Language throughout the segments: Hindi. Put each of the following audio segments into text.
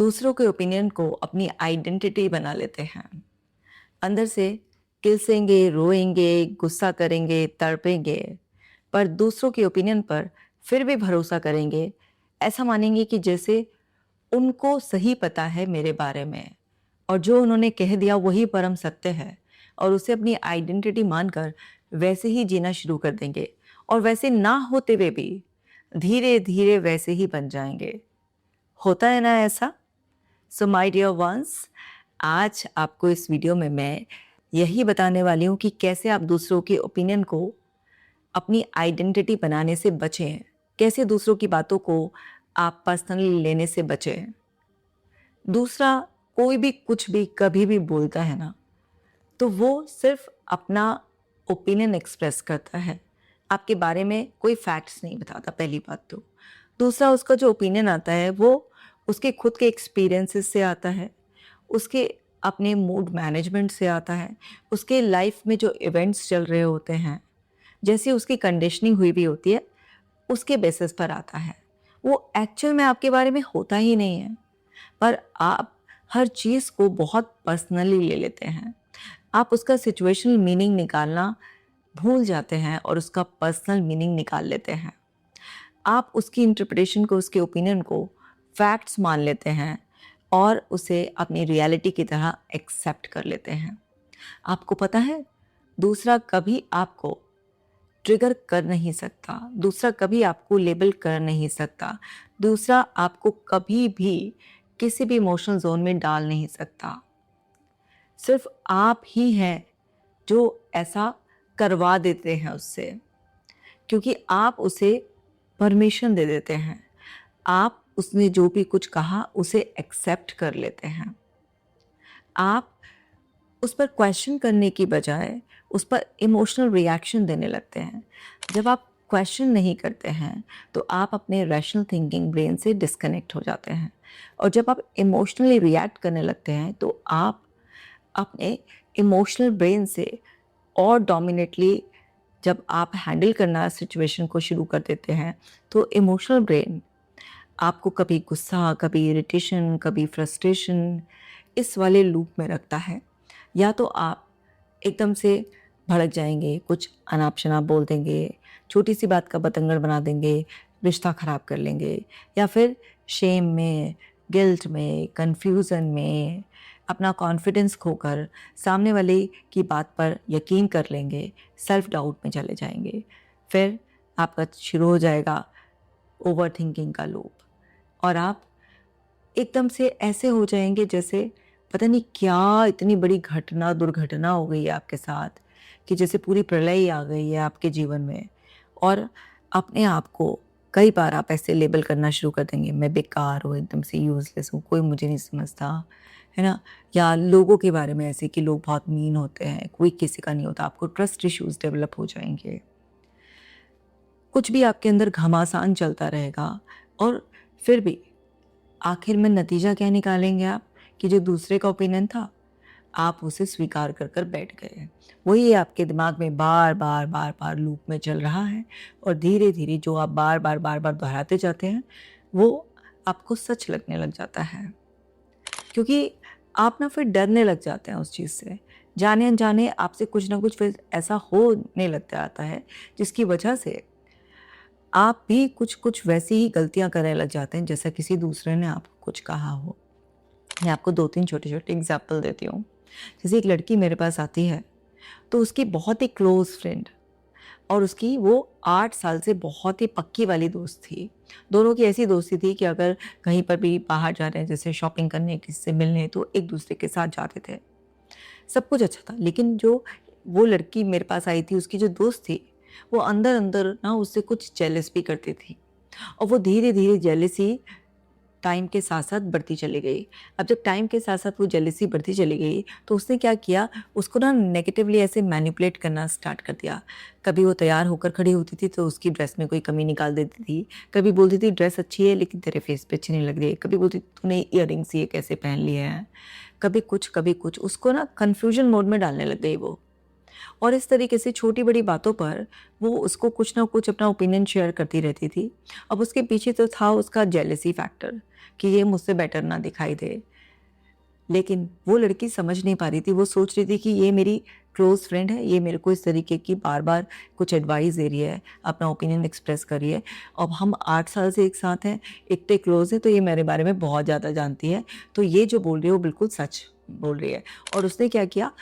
दूसरों के ओपिनियन को अपनी आइडेंटिटी बना लेते हैं। अंदर से किलसेंगे, रोएंगे, गुस्सा करेंगे, तड़पेंगे, पर दूसरों के ओपिनियन पर फिर भी भरोसा करेंगे। ऐसा मानेंगे कि जैसे उनको सही पता है मेरे बारे में और जो उन्होंने कह दिया वही परम सत्य है, और उसे अपनी आइडेंटिटी मानकर वैसे ही जीना शुरू कर देंगे और वैसे ना होते हुए भी धीरे धीरे वैसे ही बन जाएंगे। होता है ना ऐसा? सो माय डियर वंस, आज आपको इस वीडियो में मैं यही बताने वाली हूँ कि कैसे आप दूसरों के ओपिनियन को अपनी आइडेंटिटी बनाने से बचें, कैसे दूसरों की बातों को आप पर्सनली लेने से बचें। दूसरा कोई भी कुछ भी कभी भी बोलता है ना, तो वो सिर्फ अपना ओपिनियन एक्सप्रेस करता है, आपके बारे में कोई फैक्ट्स नहीं बताता, पहली बात तो। दूसरा, उसका जो ओपिनियन आता है वो उसके खुद के एक्सपीरियंसेस से आता है, उसके अपने मूड मैनेजमेंट से आता है, उसके लाइफ में जो इवेंट्स चल रहे होते हैं, जैसी उसकी कंडीशनिंग हुई भी होती है, उसके बेसिस पर आता है। वो एक्चुअल में आपके बारे में होता ही नहीं है, पर आप हर चीज़ को बहुत पर्सनली ले लेते हैं। आप उसका सिचुएशनल मीनिंग निकालना भूल जाते हैं और उसका पर्सनल मीनिंग निकाल लेते हैं। आप उसकी इंटरप्रिटेशन को, उसके ओपिनियन को फैक्ट्स मान लेते हैं और उसे अपनी रियलिटी की तरह एक्सेप्ट कर लेते हैं। आपको पता है, दूसरा कभी आपको ट्रिगर कर नहीं सकता, दूसरा कभी आपको लेबल कर नहीं सकता, दूसरा आपको कभी भी किसी भी इमोशनल जोन में डाल नहीं सकता। सिर्फ आप ही हैं जो ऐसा करवा देते हैं उससे, क्योंकि आप उसे परमिशन दे देते हैं। आप उसने जो भी कुछ कहा उसे एक्सेप्ट कर लेते हैं। आप उस पर क्वेश्चन करने की बजाय उस पर इमोशनल रिएक्शन देने लगते हैं। जब आप क्वेश्चन नहीं करते हैं तो आप अपने रैशनल थिंकिंग ब्रेन से डिस्कनेक्ट हो जाते हैं, और जब आप इमोशनली रिएक्ट करने लगते हैं तो आप अपने इमोशनल ब्रेन से और डोमिनेटली जब आप हैंडल करना सिचुएशन को शुरू कर देते हैं, तो इमोशनल ब्रेन आपको कभी गुस्सा, कभी इरिटेशन, कभी फ्रस्ट्रेशन, इस वाले लूप में रखता है। या तो आप एकदम से भड़क जाएंगे, कुछ अनाप शनाप बोल देंगे, छोटी सी बात का बतंगड़ बना देंगे, रिश्ता ख़राब कर लेंगे, या फिर शेम में, गिल्ट में, कन्फ्यूज़न में अपना कॉन्फिडेंस खोकर सामने वाले की बात पर यकीन कर लेंगे, सेल्फ डाउट में चले जाएंगे। फिर आपका शुरू हो जाएगा ओवर थिंकिंग का लूप, और आप एकदम से ऐसे हो जाएंगे जैसे पता नहीं क्या इतनी बड़ी घटना, दुर्घटना हो गई है आपके साथ, कि जैसे पूरी प्रलय ही आ गई है आपके जीवन में। और अपने आप को कई बार आप ऐसे लेबल करना शुरू कर देंगे, मैं बेकार हूँ, एकदम से यूज़लेस हूँ, कोई मुझे नहीं समझता, है ना? या लोगों के बारे में ऐसे कि लोग बहुत मीन होते हैं, कोई किसी का नहीं होता, आपको ट्रस्ट इश्यूज़ डेवलप हो जाएंगे। कुछ भी आपके अंदर घमासान चलता रहेगा, और फिर भी आखिर में नतीजा क्या निकालेंगे आप? कि जो दूसरे का ओपिनियन था, आप उसे स्वीकार कर कर बैठ गए। वही आपके दिमाग में बार बार बार बार लूप में चल रहा है, और धीरे धीरे जो आप बार बार बार बार दोहराते जाते हैं वो आपको सच लगने लग जाता है, क्योंकि आप ना फिर डरने लग जाते हैं उस चीज़ से। जाने अनजाने आपसे कुछ ना कुछ फिर ऐसा होने लग जाता है जिसकी वजह से आप भी कुछ कुछ वैसी ही गलतियां करने लग जाते हैं जैसा किसी दूसरे ने आपको कुछ कहा हो। मैं आपको 2-3 छोटे-छोटे एग्जाम्पल देती हूँ। जैसे एक लड़की मेरे पास आती है, तो उसकी बहुत ही क्लोज़ फ्रेंड और उसकी वो 8 साल से बहुत ही पक्की वाली दोस्त थी। दोनों की ऐसी दोस्ती थी कि अगर कहीं पर भी बाहर जा रहे हैं, जैसे शॉपिंग करने, किसी से मिलने, तो एक-दूसरे के साथ जाते थे। सब कुछ अच्छा था, लेकिन जो वो लड़की मेरे पास आई थी, उसकी जो दोस्त थी, वो अंदर-अंदर ना उससे कुछ जेलस भी करती थी, और वो धीरे-धीरे जेलसी टाइम के साथ-साथ बढ़ती चली गई। अब जब टाइम के साथ-साथ वो जेलसी बढ़ती चली गई, तो उसने क्या किया, उसको ना नेगेटिवली ऐसे मैनिपुलेट करना स्टार्ट कर दिया। कभी वो तैयार होकर खड़ी होती थी, तो उसकी ड्रेस में कोई कमी निकाल देती थी। कभी बोलती थी, ड्रेस अच्छी है, लेकिन तेरे फेस पे अच्छी नहीं लग रही है। कभी बोलती, तूने इयररिंग्स ये कैसे पहन लिए हैं? कभी कुछ, कभी कुछ। उसको ना कन्फ्यूजन मोड में डालने लग गई वो। और इस तरीके से छोटी-बड़ी बातों पर वो उसको कुछ ना कुछ अपना ओपिनियन शेयर करती रहती थी। अब उसके पीछे तो था उसका जेलसी फैक्टर कि ये मुझसे बेटर ना दिखाई दे। लेकिन वो लड़की समझ नहीं पा रही थी, वो सोच रही थी कि ये मेरी क्लोज़ फ्रेंड है, ये मेरे को इस तरीके की बार-बार कुछ एडवाइस दे रही है, अपना ओपिनियन एक्सप्रेस कर रही है। अब हम 8 साल से एक साथ हैं, इतने क्लोज़ हैं, तो ये मेरे बारे में बहुत ज़्यादा जानती है, तो ये जो बोल रही है वो बिल्कुल सच बोल रही है। और उसने क्या किया,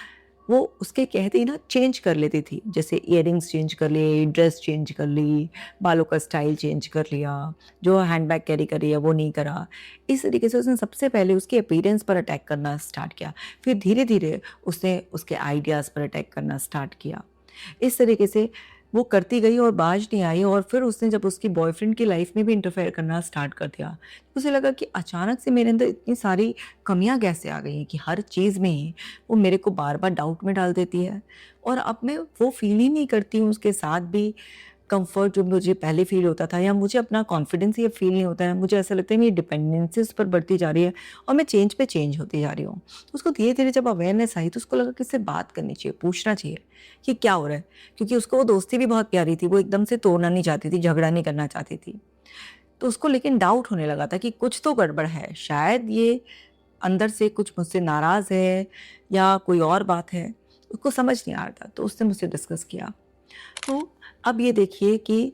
वो उसके कहते ही ना चेंज कर लेती थी, जैसे इयररिंग्स चेंज कर लिए, ड्रेस चेंज कर ली, बालों का स्टाइल चेंज कर लिया, जो हैंडबैग कैरी कर रही है वो नहीं करा। इस तरीके से उसने सबसे पहले उसके अपीयरेंस पर अटैक करना स्टार्ट किया, फिर धीरे-धीरे उसने उसके आइडियाज़ पर अटैक करना स्टार्ट किया। इस तरीके से वो करती गई और बाज नहीं आई, और फिर उसने जब उसकी बॉयफ्रेंड की लाइफ में भी इंटरफेयर करना स्टार्ट कर दिया, तो उसे लगा कि अचानक से मेरे अंदर इतनी सारी कमियां कैसे आ गई हैं कि हर चीज़ में ही वो मेरे को बार बार डाउट में डाल देती है, और अब मैं वो फील ही नहीं करती हूँ उसके साथ भी कंफर्ट जो मुझे पहले फ़ील होता था, या मुझे अपना कॉन्फिडेंस ही अब फ़ील नहीं होता है। मुझे ऐसा लगता है मेरी डिपेंडेंसी उस पर बढ़ती जा रही है और मैं चेंज पे चेंज होती जा रही हूँ। तो उसको धीरे-धीरे जब अवेयरनेस आई तो उसको लगा कि इससे बात करनी चाहिए, पूछना चाहिए कि क्या हो रहा है? क्योंकि उसको वो दोस्ती भी बहुत प्यारी थी, वो एकदम से तोड़ना नहीं चाहती थी, झगड़ा नहीं करना चाहती थी। तो उसको लेकिन डाउट होने लगा था कि कुछ तो गड़बड़ है, शायद ये अंदर से कुछ मुझसे नाराज़ है या कोई और बात है, उसको समझ नहीं आ रहा था। तो उसने मुझसे डिस्कस किया। तो अब ये देखिए कि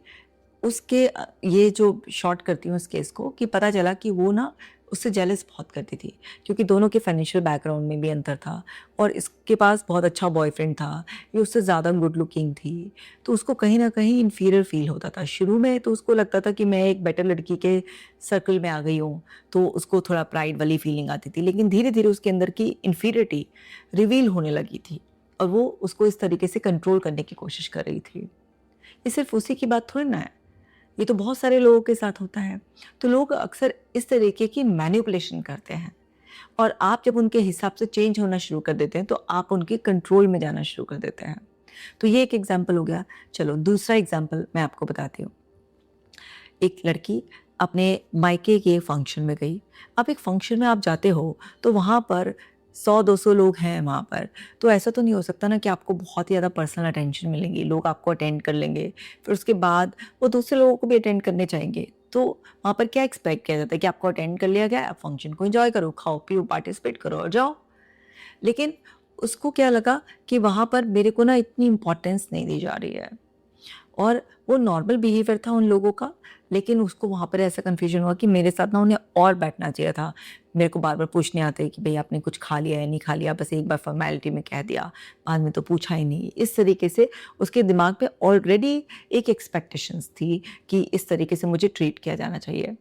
उसके ये जो शॉर्ट करती हूँ इस केस को, कि पता चला कि वो ना उससे जेलस बहुत करती थी, क्योंकि दोनों के फाइनेंशियल बैकग्राउंड में भी अंतर था, और इसके पास बहुत अच्छा बॉयफ्रेंड था, ये उससे ज़्यादा गुड लुकिंग थी। तो उसको कहीं न कहीं इन्फीरियर फ़ील होता था। शुरू में तो उसको लगता था कि मैं एक बेटर लड़की के सर्कल में आ गई हूँ, तो उसको थोड़ा प्राइड वाली फीलिंग आती थी। लेकिन धीरे-धीरे उसके अंदर की इन्फीरियरिटी रिवील होने लगी थी, और वो उसको इस तरीके से कंट्रोल करने की कोशिश कर रही थी। ये सिर्फ़ उसी की बात थोड़ी ना है, ये तो बहुत सारे लोगों के साथ होता है। तो लोग अक्सर इस तरीके की मैनिपुलेशन करते हैं, और आप जब उनके हिसाब से चेंज होना शुरू कर देते हैं, तो आप उनके कंट्रोल में जाना शुरू कर देते हैं। तो ये एक एग्ज़ाम्पल हो गया। चलो दूसरा एग्ज़ाम्पल मैं आपको बताती हूँ। एक लड़की अपने मायके के फंक्शन में गई। अब एक फंक्शन में आप जाते हो, तो वहाँ पर 100-200 लोग हैं वहाँ पर, तो ऐसा तो नहीं हो सकता ना कि आपको बहुत ही ज़्यादा पर्सनल अटेंशन मिलेंगी, लोग आपको अटेंड कर लेंगे, फिर उसके बाद वो दूसरे लोगों को भी अटेंड करने चाहेंगे। तो वहाँ पर क्या एक्सपेक्ट किया जाता है कि आपको अटेंड कर लिया गया, आप फंक्शन को एन्जॉय करो, खाओ-पियो, पार्टिसिपेट करो और जाओ। लेकिन उसको क्या लगा कि वहाँ पर मेरे को ना इतनी इम्पोर्टेंस नहीं दी जा रही है, और वो नॉर्मल बिहेवियर था उन लोगों का, लेकिन उसको वहाँ पर ऐसा कन्फ्यूजन हुआ कि मेरे साथ ना उन्हें और बैठना चाहिए था। मेरे को बार-बार पूछने आते कि भई आपने कुछ खा लिया या नहीं खा लिया? बस एक बार फ़ॉर्मेलिटी में कह दिया, बाद में तो पूछा ही नहीं। इस तरीके से उसके दिमाग में ऑलरेडी एक एक्सपेक्टेशंस थी कि इस तरीके से मुझे ट्रीट किया जाना चाहिए।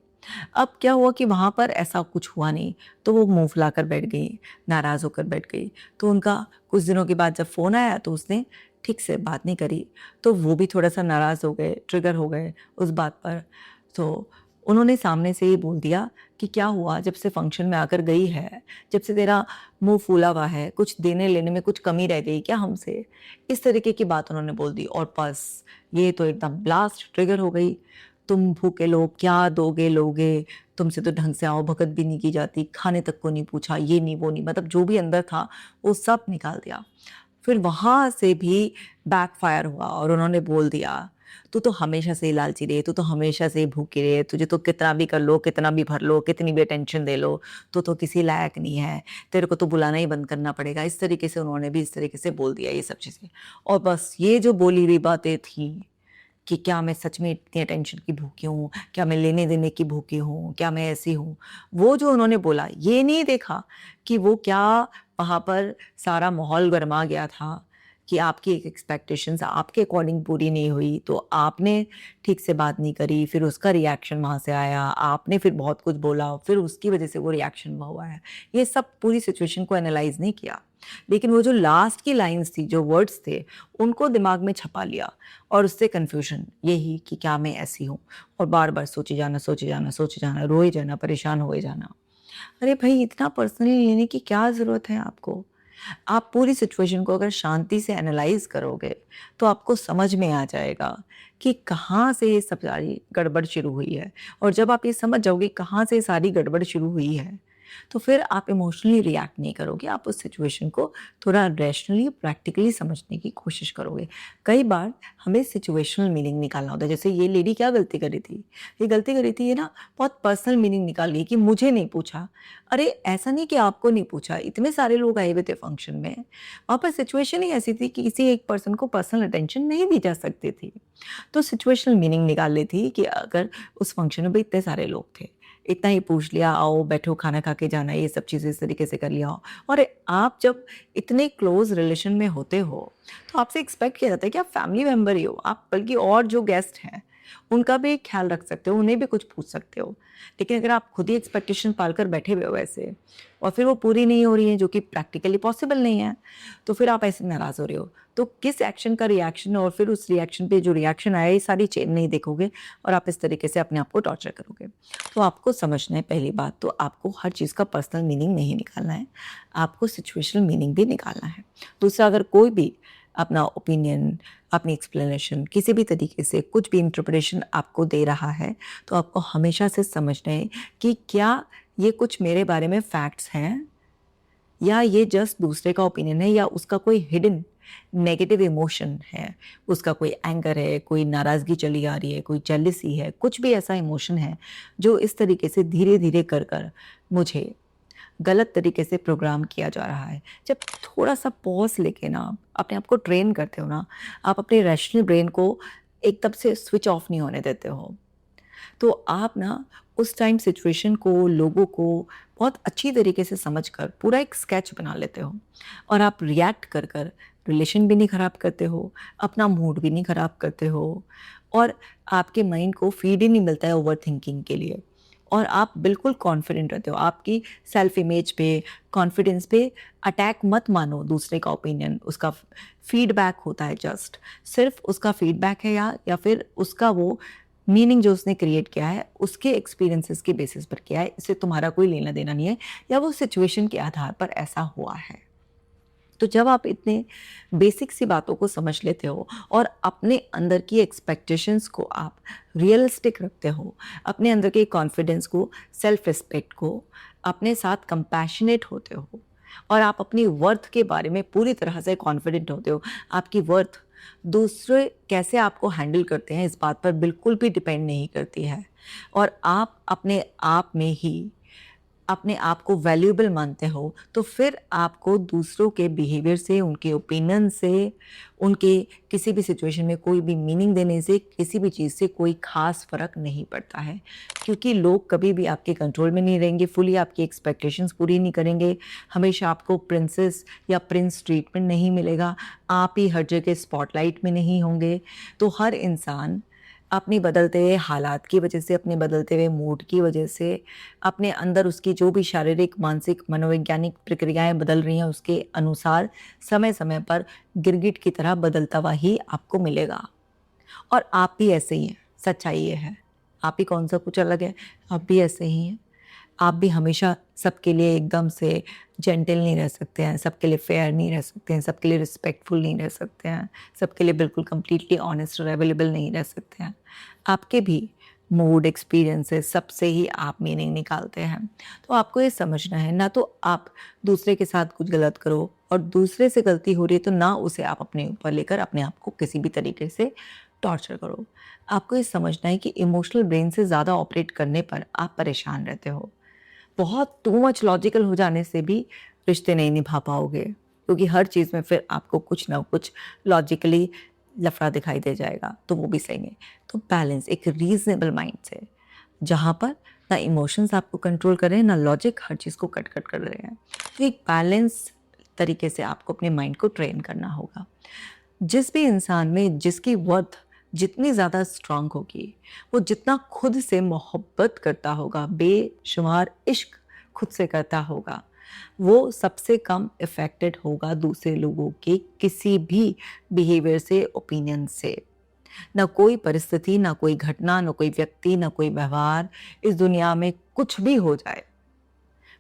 अब क्या हुआ कि वहाँ पर ऐसा कुछ हुआ नहीं, तो वो मुँह फुलाकर बैठ गई, नाराज़ होकर बैठ गई। तो उनका कुछ दिनों के बाद जब फ़ोन आया, तो उसने ठीक से बात नहीं करी, तो वो भी थोड़ा-सा नाराज़ हो गए, ट्रिगर हो गए उस बात पर। तो उन्होंने सामने से ही बोल दिया कि क्या हुआ, जब से फंक्शन में आकर गई है, जब से तेरा मुँह फूला हुआ है, कुछ देने-लेने में कुछ कमी रह गई क्या हमसे? इस तरीके की बात उन्होंने बोल दी, और बस ये तो एकदम ब्लास्ट ट्रिगर हो गई। तुम भूखे लोग क्या दोगे लोगे, तुमसे तो ढंग से आओ-भगत भी नहीं की जाती, खाने तक को नहीं पूछा, ये नहीं, वो नहीं, मतलब जो भी अंदर था, वो सब निकाल दिया। फिर वहाँ से भी बैकफ़ायर हुआ, और उन्होंने बोल दिया, "तू तो हमेशा से ही लालची रही है, तू तो हमेशा से ही भूखी रही है, तुझे तो कितना भी कर लो, कितना भी भर लो, कितनी भी अटेंशन दे लो, तू तो किसी लायक नहीं है, तेरे को तो बुलाना ही बंद करना पड़ेगा।" इस तरीके से उन्होंने भी इस तरीके से बोल दिया ये सब चीज़ें। और बस ये जो बोली हुई बातें थीं कि क्या मैं सच में इतनी अटेंशन की भूखी हूँ? क्या मैं लेने-देने की भूखी हूँ? क्या मैं ऐसी हूँ? वो जो उन्होंने बोला, ये नहीं देखा कि वो क्या वहाँ पर सारा माहौल गरमा गया था, कि आपकी एक एक्सपेक्टेशंस आपके अकॉर्डिंग पूरी नहीं हुई, तो आपने ठीक से बात नहीं करी, फिर उसका रिएक्शन वहाँ से आया, आपने फिर बहुत कुछ बोला, फिर उसकी वजह से वो रिएक्शन हुआ है। ये सब पूरी सिचुएशन को एनालाइज़ नहीं किया। लेकिन वो जो लास्ट की लाइन्स थी, जो वर्ड्स थे, उनको दिमाग में छपा लिया, और उससे कन्फ्यूज़न यही कि क्या मैं ऐसी हूँ? और बार-बार सोचे जाना, सोचे जाना, सोचे जाना, रोए जाना, परेशान हुए जाना। अरे भई, इतना पर्सनली लेने की क्या ज़रूरत है आपको? आप पूरी सिचुएशन को अगर शांति से एनालाइज़ करोगे, तो आपको समझ में आ जाएगा कि कहाँ से ये सब सारी गड़बड़ शुरू हुई है। और जब आप ये समझ जाओगे कहाँ से सारी गड़बड़ शुरू हुई है, तो फिर आप इमोशनली रिएक्ट नहीं करोगे, आप उस सिचुएशन को थोड़ा रैशनली, प्रैक्टिकली समझने की कोशिश करोगे। कई बार हमें सिचुएशनल मीनिंग निकालना होता है, जैसे ये लेडी क्या गलती कर रही थी? ये गलती कर रही थी, ये ना बहुत पर्सनल मीनिंग निकाल रही है कि मुझे नहीं पूछा। अरे ऐसा नहीं कि आपको नहीं पूछा, इतने सारे लोग आए हुए थे फंक्शन में। वहाँ पर सिचुएशन ही ऐसी थी कि किसी एक पर्सन को पर्सनल अटेंशन नहीं दी जा सकती थी। तो सिचुएशनल मीनिंग निकाल ली थी कि अगर उस फंक्शन में भी इतने सारे लोग थे, इतना ही पूछ लिया, आओ बैठो खाना खा के जाना, ये सब चीज़ें इस तरीके से कर लिया हो। और आप जब इतने क्लोज़ रिलेशन में होते हो, तो आपसे एक्सपेक्ट किया जाता है कि आप फैमिली मेंबर ही हो, आप बल्कि और जो गेस्ट हैं, उनका भी ख्याल रख सकते हो, उन्हें भी कुछ पूछ सकते हो। लेकिन अगर आप खुद ही एक्सपेक्टेशन पालकर बैठे हुए हो ऐसे, और फिर वो पूरी नहीं हो रही है, जो कि प्रैक्टिकली पॉसिबल नहीं है, तो फिर आप ऐसे नाराज़ हो रहे हो। तो किस एक्शन का रिएक्शन और फिर उस रिएक्शन पे जो रिएक्शन आया, ये सारी चेन नहीं देखोगे और आप इस तरीके से अपने आप को टॉर्चर करोगे। तो आपको समझना है, पहली बात तो आपको हर चीज़ का पर्सनल मीनिंग नहीं निकालना है, आपको सिचुएशनल मीनिंग भी निकालना है। दूसरा, अगर कोई भी अपना ओपिनियन, अपनी एक्सप्लेनेशन, किसी भी तरीके से कुछ भी इंटरप्रिटेशन आपको दे रहा है, तो आपको हमेशा से समझना है कि क्या ये कुछ मेरे बारे में फैक्ट्स हैं, या ये जस्ट दूसरे का ओपिनियन है, या उसका कोई हिडन नेगेटिव इमोशन है, उसका कोई एंगर है, कोई नाराज़गी चली आ रही है, कोई जेलसी है, कुछ भी ऐसा इमोशन है जो इस तरीके से धीरे-धीरे कर मुझे गलत तरीके से प्रोग्राम किया जा रहा है। जब थोड़ा-सा पॉज़ लेके ना आप अपने आप को ट्रेन करते हो ना, आप अपने रैशनल ब्रेन को एकदम से स्विच ऑफ नहीं होने देते हो। तो आप ना उस टाइम सिचुएशन को, लोगों को बहुत अच्छी तरीके से समझकर पूरा एक स्केच बना लेते हो, और आप रिएक्ट कर रिलेशन भी नहीं ख़राब करते हो, अपना मूड भी नहीं ख़राब करते हो, और आपके माइंड को फीड ही नहीं मिलता है ओवरथिंकिंग के लिए, और आप बिल्कुल कॉन्फिडेंट रहते हो। आपकी सेल्फ इमेज पे, कॉन्फिडेंस पे अटैक मत मानो दूसरे का ओपिनियन, उसका फीडबैक होता है, जस्ट सिर्फ़ उसका फीडबैक है, या फिर उसका वो मीनिंग जो उसने क्रिएट किया है, उसके एक्सपीरियंसेस के बेसिस पर किया है, इससे तुम्हारा कोई लेना-देना नहीं है, या वो सिचुएशन के आधार पर ऐसा हुआ है। तो जब आप इतने बेसिक सी बातों को समझ लेते हो और अपने अंदर की एक्सपेक्टेशंस को आप रियलिस्टिक रखते हो, अपने अंदर के कॉन्फिडेंस को, सेल्फ रिस्पेक्ट को, अपने साथ कंपैशनेट होते हो, और आप अपनी वर्थ के बारे में पूरी तरह से कॉन्फिडेंट होते हो। आपकी वर्थ दूसरे कैसे आपको हैंडल करते हैं, इस बात पर बिल्कुल भी डिपेंड नहीं करती है, और आप अपने आप में ही अपने आप को वैल्यूएबल मानते हो, तो फिर आपको दूसरों के बिहेवियर से, उनके ओपिनियन से, उनके किसी भी सिचुएशन में कोई भी मीनिंग देने से, किसी भी चीज़ से कोई ख़ास फ़र्क नहीं पड़ता है। क्योंकि लोग कभी भी आपके कंट्रोल में नहीं रहेंगे, फुली आपकी एक्सपेक्टेशंस पूरी नहीं करेंगे, हमेशा आपको प्रिंसेस या प्रिंस ट्रीटमेंट नहीं मिलेगा, आप ही हर जगह स्पॉटलाइट में नहीं होंगे। तो हर इंसान अपनी बदलते हुए हालात की वजह से, अपने बदलते हुए मूड की वजह से, अपने अंदर उसकी जो भी शारीरिक, मानसिक, मनोवैज्ञानिक प्रक्रियाएँ बदल रही हैं, उसके अनुसार समय-समय पर गिरगिट की तरह बदलता हुआ ही आपको मिलेगा। और आप भी ऐसे ही हैं, सच्चाई ये है। आप ही कौन-सा कुछ अलग है, आप भी ऐसे ही हैं। आप भी हमेशा सबके लिए एकदम से जेंटल नहीं रह सकते हैं, सबके लिए फेयर नहीं रह सकते हैं, सबके लिए रिस्पेक्टफुल नहीं रह सकते हैं, सबके लिए बिल्कुल कंप्लीटली ऑनेस्ट और अवेलेबल नहीं रह सकते हैं। आपके भी मूड, एक्सपीरियंसेस सबसे ही आप मीनिंग निकालते हैं। तो आपको ये समझना है, ना तो आप दूसरे के साथ कुछ गलत करो, और दूसरे से गलती हो रही है तो ना उसे आप अपने ऊपर लेकर अपने आप को किसी भी तरीके से टॉर्चर करो। आपको ये समझना है कि इमोशनल ब्रेन से ज़्यादा ऑपरेट करने पर आप परेशान रहते हो। बहुत टू मच लॉजिकल हो जाने से भी रिश्ते नहीं निभा पाओगे, क्योंकि हर चीज़ में फिर आपको कुछ ना कुछ लॉजिकली लफड़ा दिखाई दे जाएगा, तो वो भी सही नहीं। तो बैलेंस, एक रीज़नेबल माइंड से, जहाँ पर ना इमोशंस आपको कंट्रोल कर रहे हैं, ना लॉजिक हर चीज़ को कट-कट कर रहे हैं। तो एक बैलेंस तरीके से आपको अपने माइंड को ट्रेन करना होगा। जिस भी इंसान में जिसकी वर्थ जितनी ज़्यादा स्ट्रांग होगी, वो जितना खुद से मोहब्बत करता होगा, बेशुमार इश्क खुद से करता होगा, वो सबसे कम अफेक्टेड होगा दूसरे लोगों के किसी भी बिहेवियर से, ओपिनियन से। ना कोई परिस्थिति, ना कोई घटना, ना कोई व्यक्ति, ना कोई व्यवहार, इस दुनिया में कुछ भी हो जाए,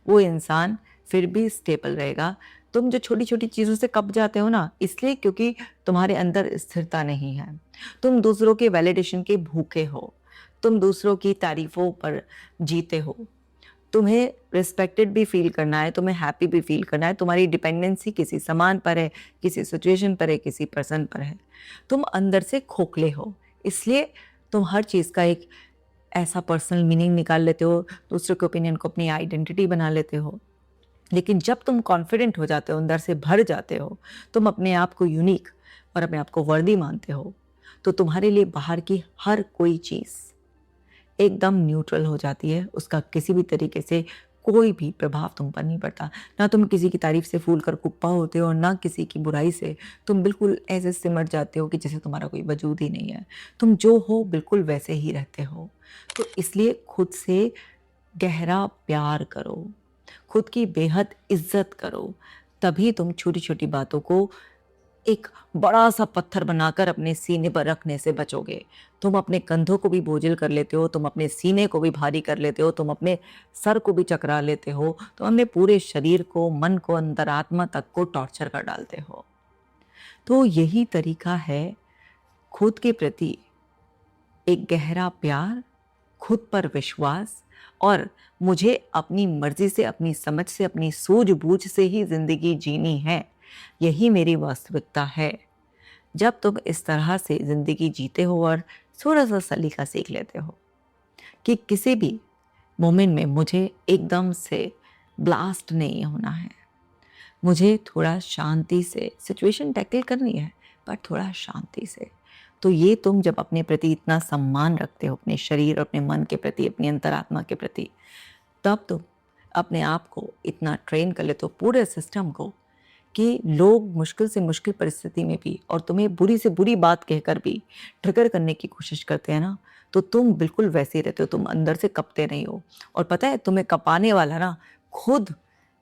वो इंसान फिर भी स्टेबल रहेगा। तुम जो छोटी-छोटी चीज़ों से कँप जाते हो ना, इसलिए क्योंकि तुम्हारे अंदर स्थिरता नहीं है। तुम दूसरों के वैलिडेशन के भूखे हो, तुम दूसरों की तारीफ़ों पर जीते हो। तुम्हें रिस्पेक्टेड भी फील करना है, तुम्हें हैप्पी भी फील करना है। तुम्हारी डिपेंडेंसी किसी सामान पर है, किसी सिचुएशन पर है, किसी पर्सन पर है। तुम अंदर से खोखले हो, इसलिए तुम हर चीज़ का एक ऐसा पर्सनल मीनिंग निकाल लेते हो, दूसरों के ओपिनियन को अपनी आइडेंटिटी बना लेते हो। लेकिन जब तुम कॉन्फिडेंट हो जाते हो, अंदर से भर जाते हो, तुम अपने आप को यूनिक और अपने आप को वर्दी मानते हो, तो तुम्हारे लिए बाहर की हर कोई चीज़ एकदम न्यूट्रल हो जाती है। उसका किसी भी तरीके से कोई भी प्रभाव तुम पर नहीं पड़ता। ना तुम किसी की तारीफ से फूल कर कुप्पा होते हो और ना किसी की बुराई से तुम बिल्कुल ऐसे सिमट जाते हो कि जैसे तुम्हारा कोई वजूद ही नहीं है। तुम जो हो बिल्कुल वैसे ही रहते हो। तो इसलिए खुद से गहरा प्यार करो, खुद की बेहद इज्जत करो, तभी तुम छोटी-छोटी बातों को एक बड़ा-सा पत्थर बनाकर अपने सीने पर रखने से बचोगे। तुम अपने कंधों को भी बोझिल कर लेते हो, तुम अपने सीने को भी भारी कर लेते हो, तुम अपने सर को भी चकरा लेते हो, तुम अपने पूरे शरीर को, मन को, अंतरात्मा तक को टॉर्चर कर डालते हो। तो यही तरीका है खुद के प्रति एक गहरा प्यार, खुद पर विश्वास और मुझे अपनी मर्जी से, अपनी समझ से, अपनी सूझबूझ से ही ज़िंदगी जीनी है, यही मेरी वास्तविकता है। जब तुम इस तरह से ज़िंदगी जीते हो और थोड़ा-सा सलीका सीख लेते हो कि किसी भी मोमेंट में मुझे एकदम से ब्लास्ट नहीं होना है, मुझे थोड़ा शांति से सिचुएशन टैकल करनी है, पर थोड़ा शांति से। तो ये तुम जब अपने प्रति इतना सम्मान रखते हो, अपने शरीर और अपने मन के प्रति, अपनी अंतरात्मा के प्रति, तब तुम अपने आप को इतना ट्रेन कर लेते हो, पूरे सिस्टम को, कि लोग मुश्किल से मुश्किल परिस्थिति में भी और तुम्हें बुरी से बुरी बात कहकर भी ट्रिगर करने की कोशिश करते हैं ना, तो तुम बिल्कुल वैसे ही रहते हो, तुम अंदर से कँपते नहीं हो। और पता है तुम्हें कँपाने वाला ना खुद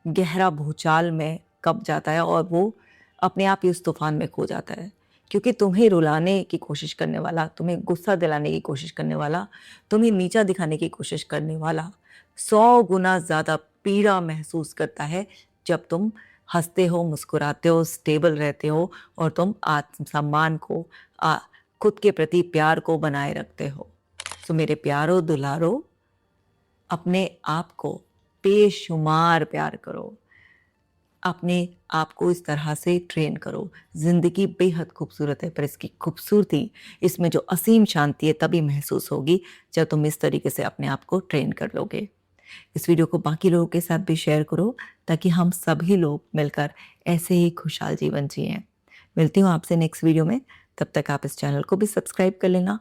गहरा भूचाल में कँप जाता है और वो अपने आप ही उस तूफान में खो जाता है। क्योंकि तुम्हें रुलाने की कोशिश करने वाला, तुम्हें गुस्सा दिलाने की कोशिश करने वाला, तुम्हें नीचा दिखाने की कोशिश करने वाला 100 गुना ज़्यादा पीड़ा महसूस करता है जब तुम हँसते हो, मुस्कुराते हो, स्टेबल रहते हो और तुम आत्मसम्मान को खुद के प्रति प्यार को बनाए रखते हो। सो मेरे प्यारो दुलारो, अपने आप को बेशुमार प्यार करो। अपने आप को इस तरह से ट्रेन करो। ज़िंदगी बेहद खूबसूरत है, पर इसकी खूबसूरती, इसमें जो असीम शांति है तभी महसूस होगी जब तुम इस तरीके से अपने आप को ट्रेन कर लोगे। इस वीडियो को बाकी लोगों के साथ भी शेयर करो ताकि हम सभी लोग मिलकर ऐसे ही खुशहाल जीवन जिएं। मिलती हूँ आपसे नेक्स्ट वीडियो में, तब तक आप इस चैनल को भी सब्सक्राइब कर लेना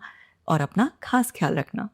और अपना खास ख्याल रखना।